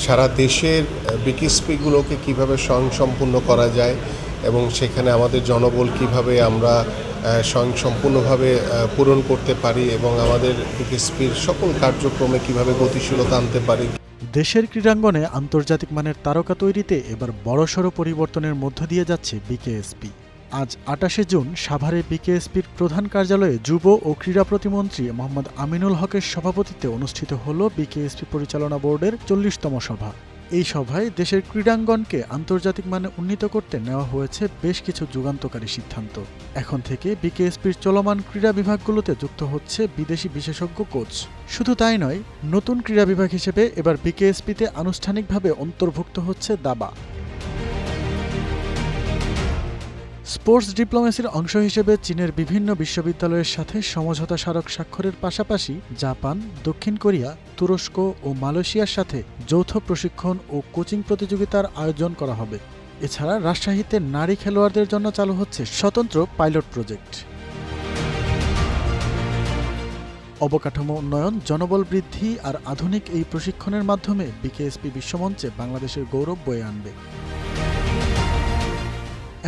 সারা দেশের বিকিস্পিগুলোকে কীভাবে স্বয়ংসম্পূর্ণ করা যায় এবং সেখানে আমাদের জনবল কিভাবে আমরা স্বয়ংসম্পূর্ণভাবে পূরণ করতে পারি এবং আমাদের বিকিস্পির সকল কার্যক্রমে কিভাবে গতিশীলতা আনতে পারি। দেশের ক্রীড়াঙ্গনে আন্তর্জাতিক মানের তারকা তৈরিতে এবার বড়সড় পরিবর্তনের মধ্য দিয়ে যাচ্ছে বিকেএসপি। আজ ২৮শে জুন সাভারে বিকেএসপির প্রধান কার্যালয়ে যুব ও ক্রীড়া প্রতিমন্ত্রী মোহাম্মদ আমিনুল হকের সভাপতিত্বে অনুষ্ঠিত হল বিকেএসপি পরিচালনা বোর্ডের ৪০তম সভা। এই সভায় দেশের ক্রীড়াঙ্গনকে আন্তর্জাতিক মানে উন্নীত করতে নেওয়া হয়েছে বেশ কিছু যুগান্তকারী সিদ্ধান্ত। এখন থেকে বিকেএসপির চলমান ক্রীড়া বিভাগগুলোতে যুক্ত হচ্ছে বিদেশি বিশেষজ্ঞ কোচ। শুধু তাই নয়, নতুন ক্রীড়া বিভাগ হিসেবে এবার বিকেএসপিতে আনুষ্ঠানিকভাবে অন্তর্ভুক্ত হচ্ছে দাবা। স্পোর্টস ডিপ্লোমেসির অংশ হিসেবে চীনের বিভিন্ন বিশ্ববিদ্যালয়ের সাথে সমঝোতা স্মারক স্বাক্ষরের পাশাপাশি জাপান, দক্ষিণ কোরিয়া, তুরস্ক ও মালয়েশিয়ার সাথে যৌথ প্রশিক্ষণ ও কোচিং প্রতিযোগিতার আয়োজন করা হবে। এছাড়া রাজশাহীতে নারী খেলোয়াড়দের জন্য চালু হচ্ছে স্বতন্ত্র পাইলট প্রজেক্ট। অবকাঠামো উন্নয়ন, জনবল বৃদ্ধি আর আধুনিক এই প্রশিক্ষণের মাধ্যমে বিকেএসপি বিশ্বমঞ্চে বাংলাদেশের গৌরব বয়ে আনবে,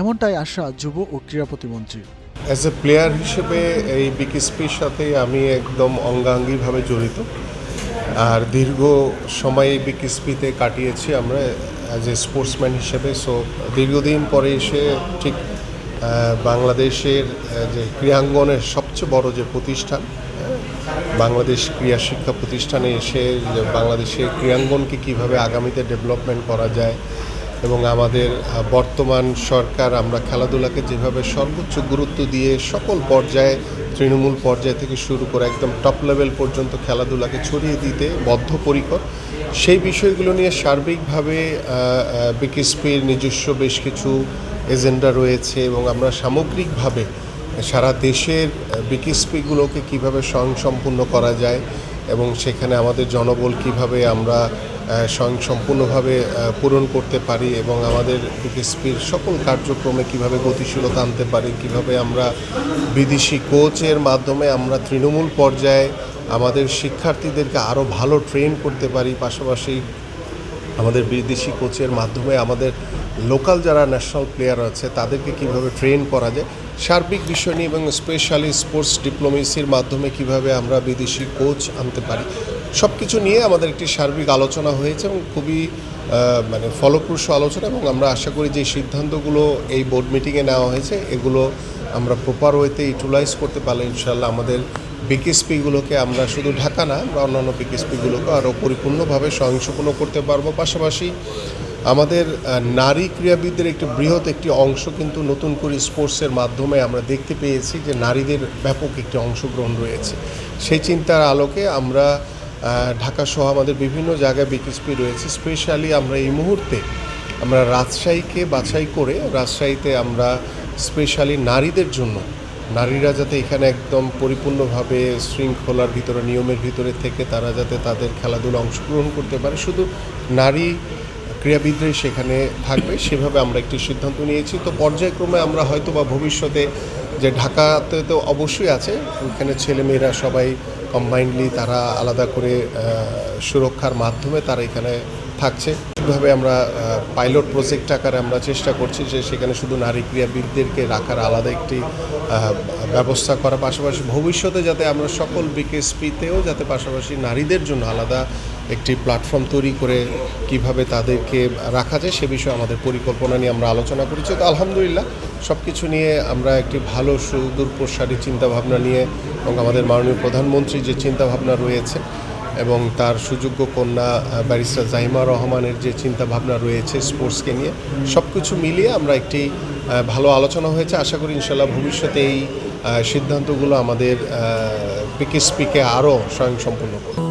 এমনটাই আশা যুব ও ক্রীড়া প্রতিমন্ত্রীর। অ্যাজ এ প্লেয়ার হিসেবে এই বিকেএসপির সাথে আমি একদম অঙ্গাঙ্গিভাবে জড়িত, আর দীর্ঘ সময় বিকেএসপিতে কাটিয়েছি আমরা অ্যাজ এ স্পোর্টসম্যান হিসেবে। সো দীর্ঘদিন পরে এসে ঠিক বাংলাদেশের যে ক্রীড়াঙ্গনের সবচেয়ে বড় যে প্রতিষ্ঠান বাংলাদেশ ক্রীড়া শিক্ষা প্রতিষ্ঠানে এসে যে বাংলাদেশের ক্রীড়াঙ্গনকে কীভাবে আগামীতে ডেভেলপমেন্ট করা যায় এবং আমাদের বর্তমান সরকার আমরা খেলাধুলাকে যেভাবে সর্বোচ্চ গুরুত্ব দিয়ে সকল পর্যায়ে, তৃণমূল পর্যায় থেকে শুরু করে একদম টপ লেভেল পর্যন্ত খেলাধুলাকে ছড়িয়ে দিতে বদ্ধপরিকর, সেই বিষয়গুলো নিয়ে সার্বিকভাবে বিকেএসপির নিজস্ব বেশ কিছু এজেন্ডা রয়েছে এবং আমরা সামগ্রিকভাবে সারা দেশের বিকেএসপিগুলোকে কীভাবে স্বয়ংসম্পূর্ণ করা যায় এবং সেখানে আমাদের জনবল কিভাবে আমরা স্বয়ংসম্পূর্ণভাবে পূরণ করতে পারি এবং আমাদের বিকেএসপির সকল কার্যক্রমে কিভাবে গতিশীলতা আনতে পারি, কিভাবে আমরা বিদেশি কোচের মাধ্যমে আমরা তৃণমূল পর্যায়ে আমাদের শিক্ষার্থীদেরকে আরও ভালো ট্রেন করতে পারি, পাশাপাশি আমাদের বিদেশি কোচের মাধ্যমে আমাদের লোকাল যারা ন্যাশনাল প্লেয়ার আছে তাদেরকে কিভাবে ট্রেন করা যায়, সার্বিক বিষয় নিয়ে এবং স্পেশালি স্পোর্টস ডিপ্লোমেসির মাধ্যমে কিভাবে আমরা বিদেশি কোচ আনতে পারি, সব কিছু নিয়ে আমাদের একটি সার্বিক আলোচনা হয়েছে এবং খুবই ফলপ্রসূ আলোচনা। এবং আমরা আশা করি যে সিদ্ধান্তগুলো এই বোর্ড মিটিংয়ে নেওয়া হয়েছে এগুলো আমরা প্রপার ওয়েতে ইউটিলাইজ করতে পারলে ইনশাআল্লাহ আমাদের বিকেএসপিগুলোকে আমরা শুধু ঢাকা না, আমরা অন্যান্য বিকেএসপিগুলোকে আরও পরিপূর্ণভাবে স্বয়ংসম্পূর্ণ করতে পারবো। পাশাপাশি আমাদের নারী ক্রীড়াবিদদের একটি বৃহৎ একটি অংশ কিন্তু নতুন করে স্পোর্টসের মাধ্যমে আমরা দেখতে পেয়েছি যে নারীদের ব্যাপক একটি অংশগ্রহণ রয়েছে। সেই চিন্তার আলোকে আমরা ঢাকা সহ আমাদের বিভিন্ন জায়গায় বিকেএসপি রয়েছে। স্পেশালি আমরা এই মুহূর্তে আমরা রাজশাহীকে বাছাই করে রাজশাহীতে আমরা স্পেশালি নারীদের জন্য, নারীরা যাতে এখানে একদম পরিপূর্ণভাবে শৃঙ্খলার ভিতরে, নিয়মের ভিতরে থেকে তারা যাতে তাদের খেলাধুলা অংশগ্রহণ করতে পারে, শুধু নারী ক্রীড়াবিদরাই সেখানে থাকবে, সেভাবে আমরা একটি সিদ্ধান্ত নিয়েছি। তো পর্যায়ক্রমে আমরা হয়তো বা ভবিষ্যতে, যে ঢাকাতে তো অবশ্যই আছে, ওইখানে ছেলেমেয়েরা সবাই কম্বাইন্ডলি তারা আলাদা করে সুরক্ষার মাধ্যমে তারা এখানে থাকছে। কীভাবে আমরা পাইলট প্রজেক্ট আকারে আমরা চেষ্টা করছি যে সেখানে শুধু নারী ক্রীড়াবিদদেরকে রাখার আলাদা একটি ব্যবস্থা করা, পাশাপাশি ভবিষ্যতে যাতে আমরা সকল বিকেএসপিতেও যাতে পাশাপাশি নারীদের জন্য আলাদা একটি প্ল্যাটফর্ম তৈরি করে কিভাবে তাদেরকে রাখা যায় সে বিষয়ে আমাদের পরিকল্পনা নিয়ে আমরা আলোচনা করেছি। তো আলহামদুলিল্লাহ সব কিছু নিয়ে আমরা একটি ভালো সুদূরপ্রসারী চিন্তাভাবনা নিয়ে এবং আমাদের মাননীয় প্রধানমন্ত্রী যে চিন্তাভাবনা রয়েছে এবং তার সুযোগ্য কন্যা ব্যারিস্টার জাহিমা রহমানের যে চিন্তাভাবনা রয়েছে স্পোর্টসকে নিয়ে, সব কিছু মিলিয়ে আমরা একটি ভালো আলোচনা হয়েছে। আশা করি ইনশাল্লাহ ভবিষ্যতে এই সিদ্ধান্তগুলো আমাদের বিকেএসপিকে আরও স্বয়ংসম্পূর্ণ করবে।